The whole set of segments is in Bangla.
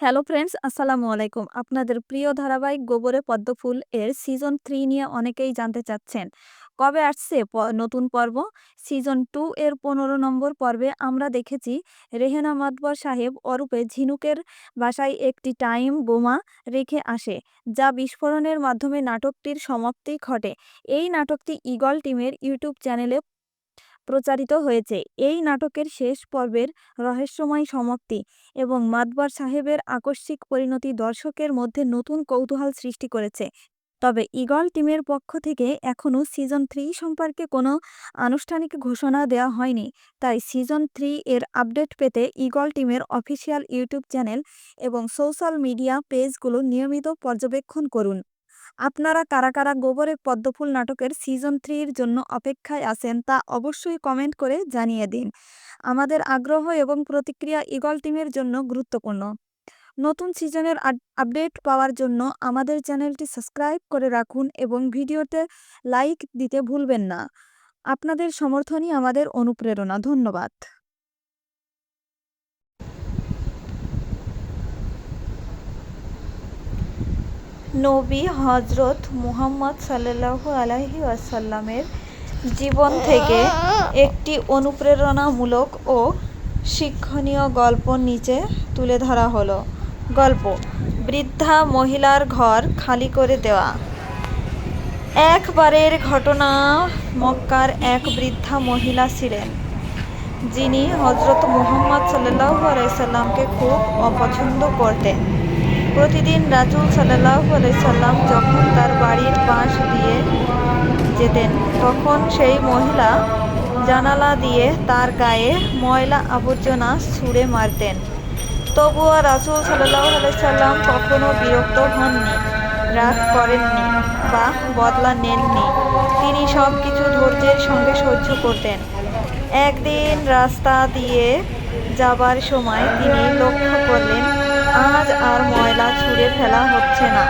হ্যালো ফ্রেন্ডস, আসসালামু আলাইকুম। আপনাদের প্রিয় ধারাবাহিক গোবরে পদ্মফুল এর সিজন 3 নিয়ে অনেকেই জানতে চাচ্ছেন। কবে আসছে নতুন পর্ব? সিজন 2 এর 15 নম্বর পর্বে আমরা দেখেছি রেহেনা মাতবর সাহেব ওরফে ঝিনুকের বাসায় একটি টাইম বোমা রেখে আসে, যা বিস্ফোরণের মাধ্যমে নাটকটির সমাপ্তি ঘটে। এই নাটকটি ঈগল টিমের ইউটিউব চ্যানেলে প্রচারিত হয়েছে। এই নাটকের শেষ পর্বের রহস্যময় সমাপ্তি এবং মাতবার সাহেবের আকস্মিক পরিণতি দর্শকের মধ্যে নতুন কৌতূহল সৃষ্টি করেছে। তবে ঈগল টিমের পক্ষ থেকে এখনও সিজন 3 সম্পর্কে কোনো আনুষ্ঠানিক ঘোষণা দেওয়া হয়নি। তাই সিজন 3 এর আপডেট পেতে ঈগল টিমের অফিসিয়াল ইউটিউব চ্যানেল এবং সোশ্যাল মিডিয়া পেজগুলো নিয়মিত পর্যবেক্ষণ করুন। আপনারা কারা কারা গোবরে পদ্মফুল নাটকের সিজন 3 এর জন্য অপেক্ষায় আছেন তা অবশ্যই কমেন্ট করে জানিয়ে দিন। আমাদের আগ্রহ এবং প্রতিক্রিয়া ঈগল টিমের জন্য গুরুত্বপূর্ণ। নতুন সিজনের আপডেট পাওয়ার জন্য আমাদের চ্যানেলটি সাবস্ক্রাইব করে রাখুন এবং ভিডিওতে লাইক দিতে ভুলবেন না। আপনাদের সমর্থনই আমাদের অনুপ্রেরণা। ধন্যবাদ। নবী হজরত মুহাম্মদ সাল্লাল্লাহু আলাইহি ওয়াসাল্লামের জীবন থেকে একটি অনুপ্রেরণামূলক ও শিক্ষণীয় গল্প নিচে তুলে ধরা হলো। গল্প: বৃদ্ধা মহিলার ঘর খালি করে দেওয়া। একবারের ঘটনা, মক্কার এক বৃদ্ধা মহিলা ছিলেন যিনি হজরত মুহাম্মদ সাল্লাল্লাহু আলাইহি সাল্লামকে খুব অপছন্দ করতেন। প্রতিদিন রাসূল সাল্লাল্লাহু আলাইহি সাল্লাম যখন তার বাড়ির পাশ দিয়ে যেতেন, তখন সেই মহিলা জানালা দিয়ে তার গায়ে ময়লা আবর্জনা ছুঁড়ে মারতেন। তবুও রাসূল সাল্লাল্লাহু আলাইহি সাল্লাম কখনো বিরক্ত হননি, রাগ করেননি বা বদলা নেননি। তিনি সব কিছু ধৈর্যের সঙ্গে সহ্য করতেন। একদিন রাস্তা দিয়ে যাবার সময় তিনি লক্ষ্য করলেন আজ আর ময়লা ছুঁড়ে ফেলা হচ্ছে না।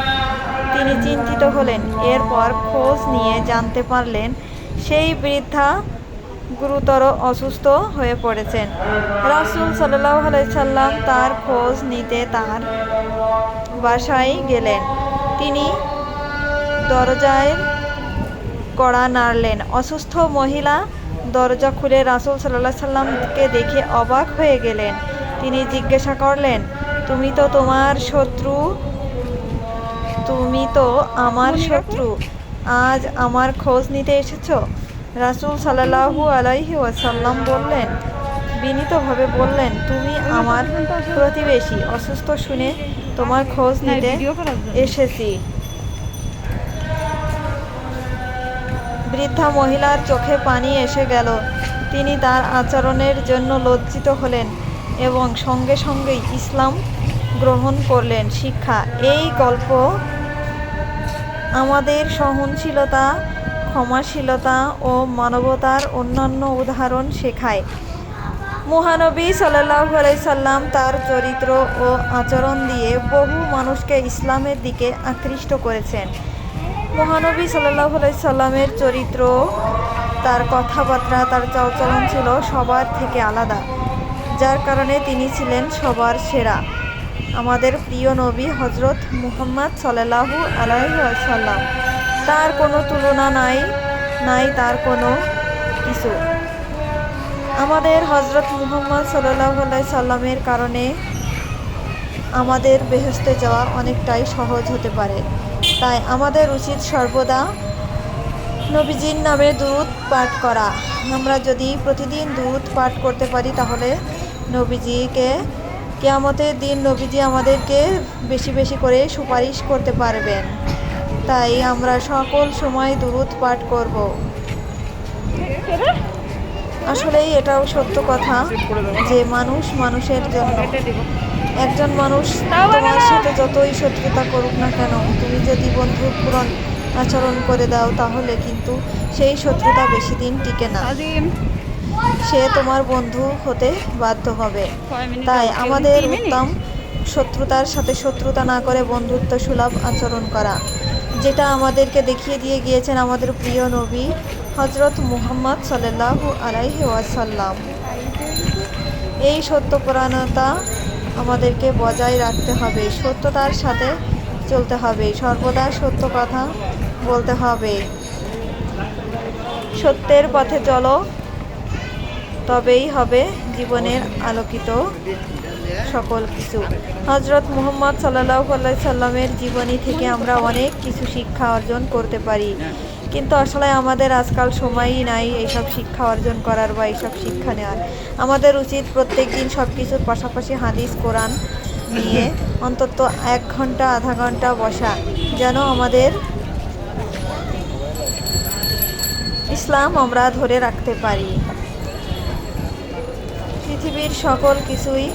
তিনি চিন্তিত হলেন। এরপর খোঁজ নিয়ে জানতে পারলেন সেই বৃদ্ধা গুরুতর অসুস্থ হয়ে পড়েছেন। রাসূল সাল্লাল্লাহু আলাইহি সাল্লাম তার খোঁজ নিতে তার বাসায় গেলেন। তিনি দরজায় কড়া নাড়লেন। অসুস্থ মহিলা দরজা খুলে রাসূল সাল্লাল্লাহু আলাইহি সাল্লামকে দেখে অবাক হয়ে গেলেন। তিনি জিজ্ঞাসা করলেন, তুমি তো আমার শত্রু, আজ আমার খোঁজ নিতে এসেছ? রাসূল সাল্লাল্লাহু আলাইহি ওয়াসাল্লাম বিনীতভাবে বললেন, তুমি আমার প্রতিবেশী, অসুস্থ শুনে তোমার খোঁজ নিতে এসেছি। বৃদ্ধা মহিলার চোখে পানি এসে গেল। তিনি তার আচরণের জন্য লজ্জিত হলেন এবং সঙ্গে সঙ্গেই ইসলাম গ্রহণ করলেন। শিক্ষা: এই গল্প আমাদের সহনশীলতা, ক্ষমাশীলতা ও মানবতার অনন্য উদাহরণ শেখায়। মহানবী সাল্লাল্লাহু আলাইহি সাল্লাম তার চরিত্র ও আচরণ দিয়ে বহু মানুষকে ইসলামের দিকে আকৃষ্ট করেছেন। মহানবী সাল্লাল্লাহু আলাইহি সাল্লামের চরিত্র, তার কথাবার্তা, তার চালচলন ছিল সবার থেকে আলাদা, যার কারণে তিনি ছিলেন সবার সেরা। আমাদের প্রিয় নবী হজরত মুহাম্মদ সাল্লাল্লাহু আলাইহি ওয়াসাল্লাম, তার কোনো তুলনা নাই তার কোনো কিছু। আমাদের হজরত মুহাম্মদ সাল্লাল্লাহু আলাইহি সাল্লামের কারণে আমাদের বেহেশতে যাওয়া অনেকটাই সহজ হতে পারে। তাই আমাদের উচিত সর্বদা নবীজির নামে দুরূদ পাঠ করা। আমরা যদি প্রতিদিন দুরূদ পাঠ করতে পারি তাহলে কিয়ামতের দিন নবীজি আমাদেরকে বেশি বেশি করে সুপারিশ করতে পারবেন। তাই আমরা সকল সময় দুরূদ পাঠ করব। আসলেই এটাও সত্য কথা যে মানুষ মানুষের জন্য। একজন মানুষ তোমার সাথে যতই শত্রুতা করুক না কেন, তুমি যদি বন্ধুত্বপূর্ণ আচরণ করে দাও তাহলে কিন্তু সেই শত্রুতা বেশি দিন টিকে না, সে তোমার বন্ধু হতে বাধ্য হবে। তাই আমাদের উত্তম শত্রুতার সাথে শত্রুতা না করে বন্ধুত্ব সুলভ আচরণ করা, যেটা আমাদেরকে দেখিয়ে দিয়ে গিয়েছেন আমাদের প্রিয় নবী হজরত মুহাম্মদ সাল্লাল্লাহু আলাইহি ওয়াসাল্লাম। এই সত্যপরায়ণতা আমাদেরকে বজায় রাখতে হবে, সত্যতার সাথে চলতে হবে, সর্বদা সত্য কথা বলতে হবে। সত্যের পথে চলো, তবেই হবে জীবনের আলোকিত সকল কিছু। হজরত মুহাম্মদ সাল্লাল্লাহু আলাইহি সাল্লামের জীবনী থেকে আমরা অনেক কিছু শিক্ষা অর্জন করতে পারি, কিন্তু আসলে আমাদের আজকাল সময়ই নাই এইসব শিক্ষা অর্জন করার বা এইসব শিক্ষা নেওয়ার। আমাদের উচিত প্রত্যেক দিন সব কিছুর পাশাপাশি হাদিস কোরআন নিয়ে অন্তত 1 ঘন্টা আধা ঘন্টা বসা, যেন আমাদের ইসলাম আমরা ধরে রাখতে পারি। পৃথিবীর সকল কিছুই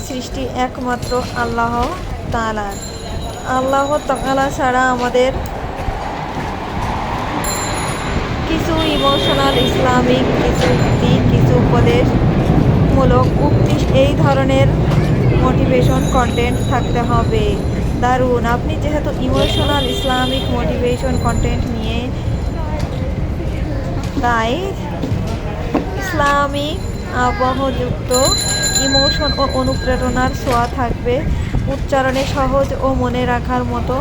সৃষ্টি একমাত্র আল্লাহ তাআলার। আল্লাহ তাআলা ছাড়া আমাদের কিছু ইমোশনাল ইসলামিক কিছু উক্তি, কিছু উপদেশমূলক উক্তি, এই ধরনের মোটিভেশন কন্টেন্ট থাকতে হবে। দারুণ! আপনি যেহেতু ইমোশনাল ইসলামিক মোটিভেশন কন্টেন্ট নিয়ে, তাই ইসলামিক আবহযুক্ত ইমোশন ও অনুপ্রেরণার ছোঁয়া থাকবে। উচ্চারণে সহজ ও মনে রাখার মতো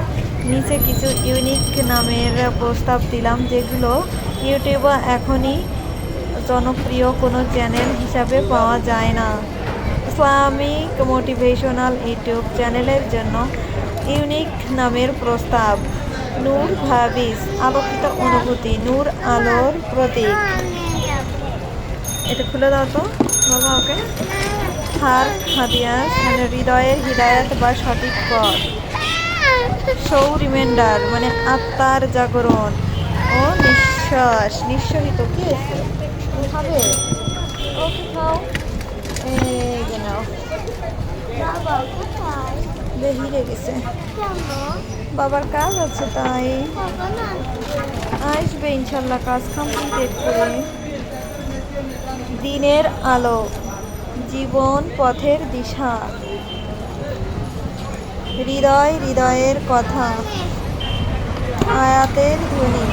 নিচে কিছু ইউনিক নামের প্রস্তাব দিলাম, যেগুলো ইউটিউবে এখনই জনপ্রিয় কোনো চ্যানেল হিসাবে পাওয়া যায় না। ইসলামিক মোটিভেশনাল ইউটিউব চ্যানেলের জন্য ইউনিক নামের প্রস্তাব: নূর ভাবিস, আলোকিত অনুভূতি, নূর আলোর প্রতীক। এটা খুলে দাও তো বাবা ওকে। হার্ট হাদিয়াস, মানে হৃদয়ের হিদায়াত বা সঠিক পথ। সৌ রিমাইন্ডার, মানে আত্মার জাগরণ ও নিঃশ্বাস নিঃসরিত। কি আছে খাবে? ওকে খাও। এই যে নাও। বেরিয়ে গেছে, বাবার কাজ আছে তাই আসবে ইনশাল্লাহ কাজ কমপ্লিট করে। দিনের আলো, জীবন পথের দিশা, হৃদয় হৃদয়ের কথা, আয়াতের ধ্বনি,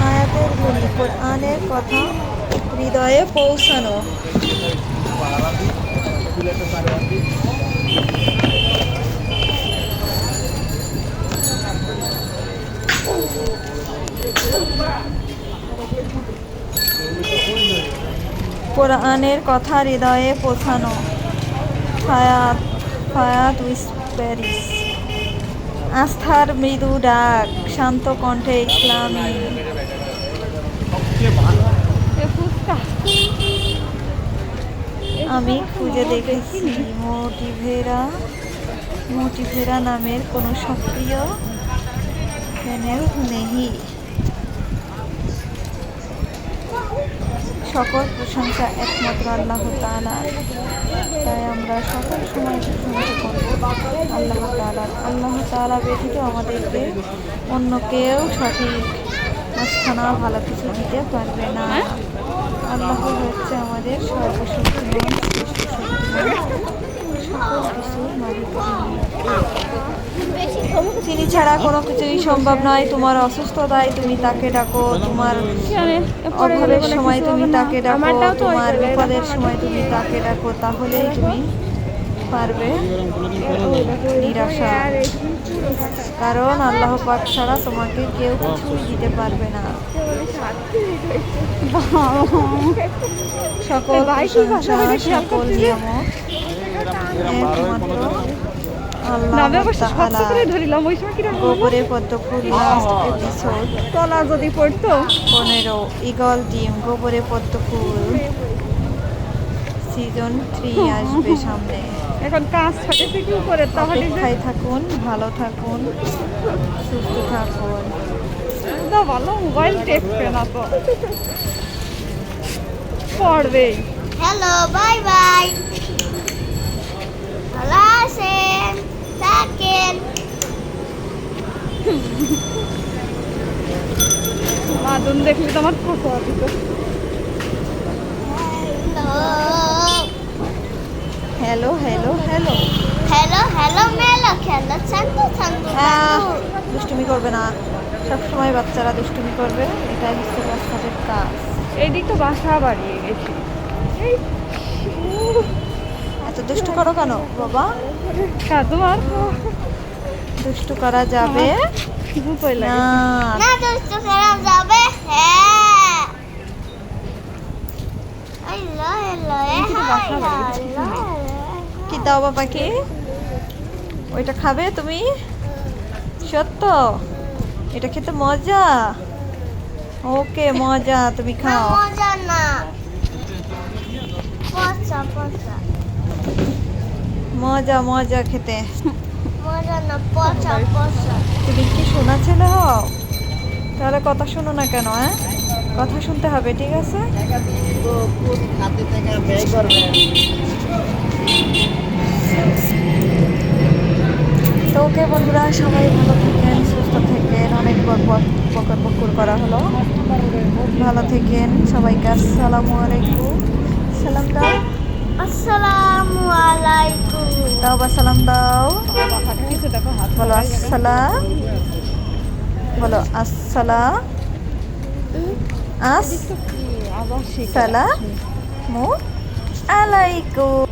আয়াতের ধ্বনি, কোরআনের কথা হৃদয়ে পৌঁছানো। কোরআনের কথা হৃদয়ে পৌঁছানো। ফায়াত উইসপেরিস, আস্থার মৃদু ডাক, শান্ত কণ্ঠে ইসলামী। আমি খুঁজে দেখেছি মোটিভেরা নামের কোনো সক্রিয় চ্যানেল নেই। সকল প্রশংসা একমাত্র আল্লাহ তাআলার, তাই আমরা সকল সময় প্রশংসা করব আল্লাহ তাআলার। আল্লাহ তাআলা ব্যতীত আমাদেরকে অন্য কেউ সঠিক মাঝখানা ভালো কিছু দিতে পারবে না। আল্লাহ হচ্ছে আমাদের সর্বশক্তিমান, শ্রেষ্ঠ শক্তিমান, সকল কিছুর মালিক। তিনি ছাড়া কোনো কিছুই সম্ভব নয়। তোমার অসুস্থতায় তুমি তাকে ডাকো, তোমার অভাবের সময় তুমি তাকে ডাকো, তোমার বিপদের সময় তুমি তাকে ডাকো, তাহলেই তুমি পারবে নিরাশা। কারণ আল্লাহ পাক ছাড়া তোমাকে কেউ কিছুই দিতে পারবে না। সকল প্রশংসা, সকল নিয়ামত একমাত্র আল্লাহ তাআলা। গোবরে পদ্ম ফুল, লাস্ট এপিসোড তলা যদি পড়তো 15, ঈগল টিম, গোবরে পদ্ম ফুল সিজন 3 আসবে সামনে। এখন কাজ ফাটেছে কি করে? তাহলে অপেক্ষায় থাকুন, ভালো থাকুন, সুস্থ থাকুন। ভালো মোবাইল টেপবে না তো পড়বে। Hello, bye bye. ভালো আছেন? থাকেন। মাদুন দেখলে তো আমার কথা দিত। Hello hello hello hello hello মেলো খেলো চান্দু চান্দু। দুষ্টুমি করবে না, সবসময় বাচ্চারা দুষ্টুমি করবে, এটাই হচ্ছে বাচ্চাদের কাজ। এই দিক তো বাসা বাড়িয়ে গেছে। করো কেন বাবা? কাদু আর দুষ্টু করা যাবে দুটোই না। না দুষ্টু করা যাবে হ্যাঁ আল্লাহ আল্লাহ কি দাও বাবাকে? ওইটা খাবে তুমি? সত্য? এটা খেতে মজা? ওকে মজা, তুমি না খাও। মজা না পচা পচা মজা মজা খেতে। মজা না পচা পচা তুমি কি শোনা ছেলে হও? তাহলে কথা শোনো না কেন? হ্যাঁ, কথা শুনতে হবে, ঠিক আছে? তো ওকে বন্ধুরা, সবাই ভালো থাকেন, সুস্থ থাকেন। অনেক বকর বকুর করা হলো। ভালো থাকেন সবাইকে। আসসালামু আলাইকুম। সালাম দাও। আসসালামু আলাইকুম দাও বা সালাম দাও। বলো আসসালাম। বলো আসসালাম। আসসালামু আলাইকুম।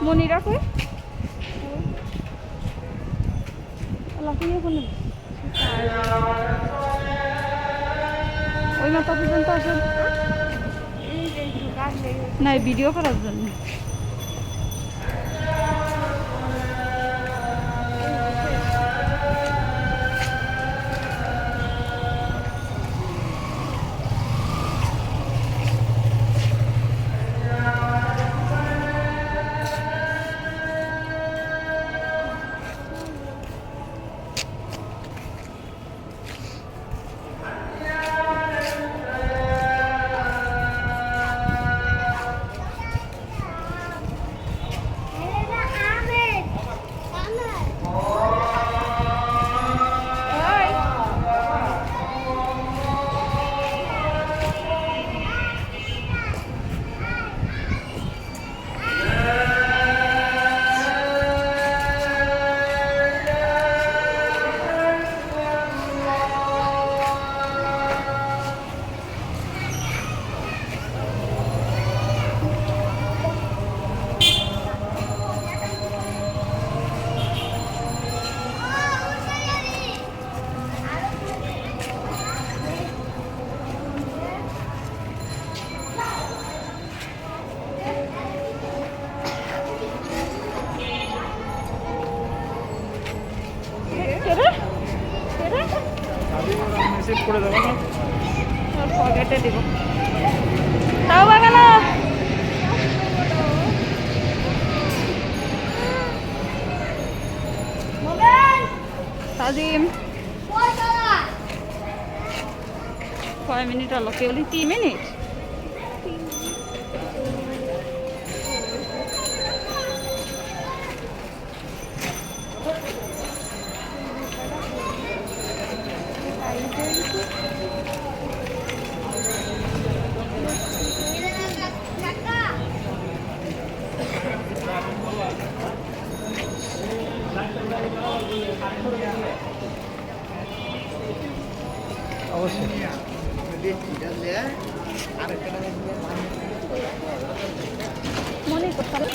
মনিরা কই? লাফিয়ে বলে ওই মাথা পর্যন্ত আসেন না ভিডিও করার জন্য। পকেটে দিব তাও বাগালো তাজিম 5 minutes হলো কেবল 3 মিনিট মনে করতে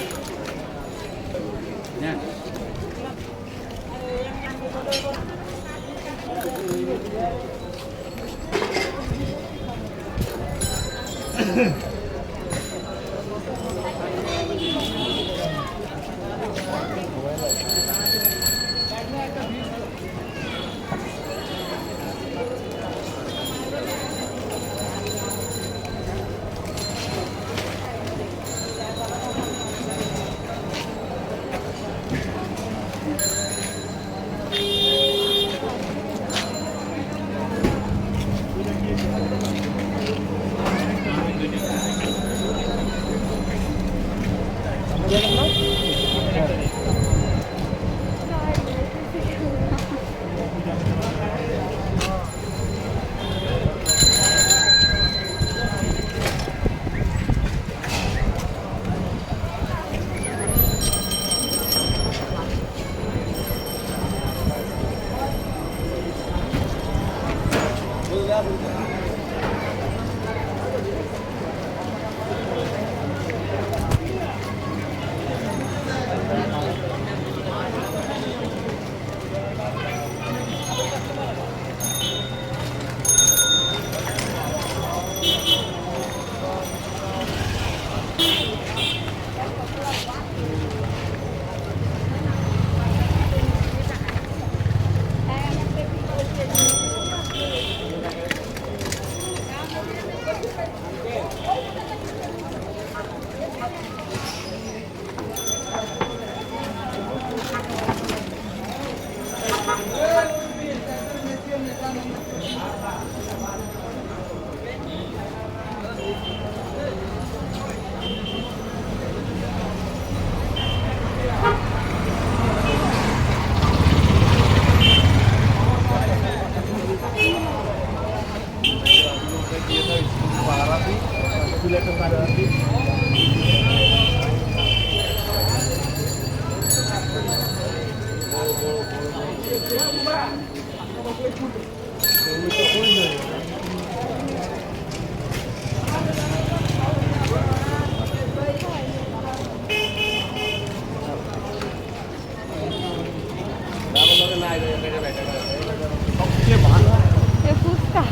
ফুচকা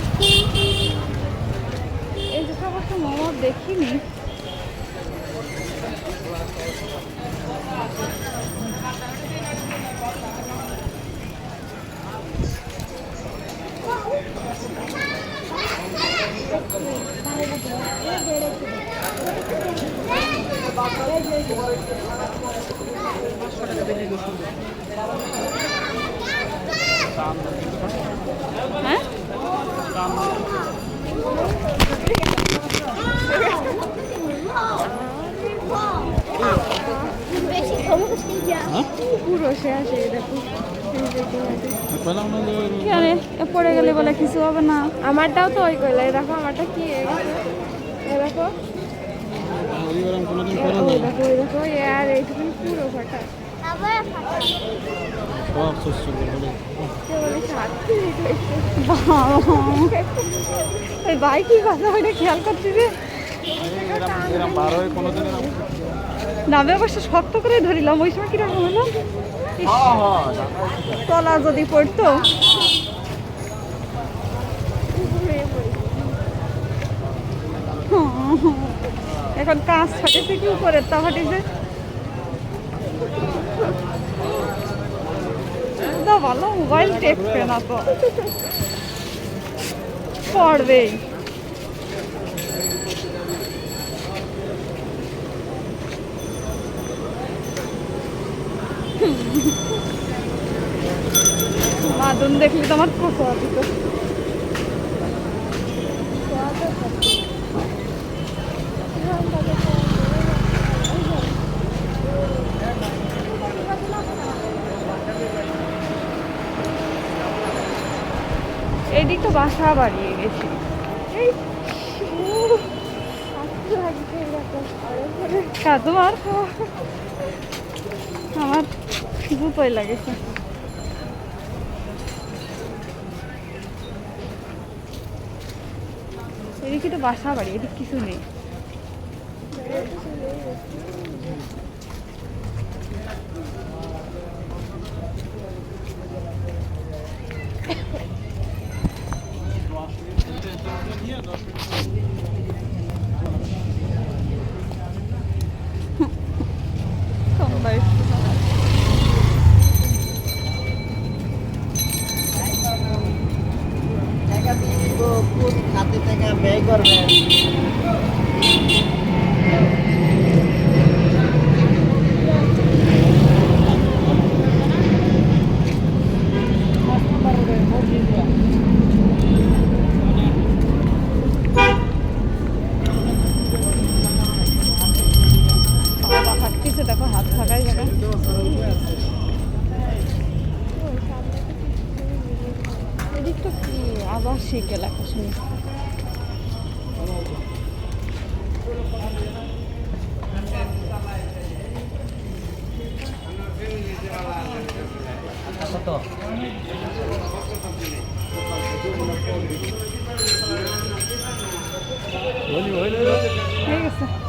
এই যে খাবার তো মোমো দেখিনি। হ্যাঁ পুরো শেষ হয়ে দেখো পড়ে গেলে বলে কিছু হবে না। আমারটাও তো ওই করলে দেখো আমারটা কি দেখো ওই দেখো আর এইটুকু পুরো ফাটা ভাই কি কথা ওইটা খেয়াল করছি যে নামে অবশ্য শক্ত করে ধরিলাম ওই সময় কিরকম হলো তলা যদি পড়তো। এখন কাজ ফাটেছে কি করে তা ফাটিছে ভালো মোবাইল টেকবে না তো পড়বেই। মাদুন দেখলি তো আমার পোষা দিত। এদিক তো বাসা বাড়িয়ে গেছি তোমার আমার জুতোই লাগেছে। এদিকে তো বাসা বাড়ি, এদিকে কিছু নেই। খাতে টাকা ব্যয় করবেন। বাবা হাঁটতেছে, দেখো হাত থাকাই জায়গা। এদিকটা কি আবাসিক এলাকা শুনি। কত? হয়ে গেছে।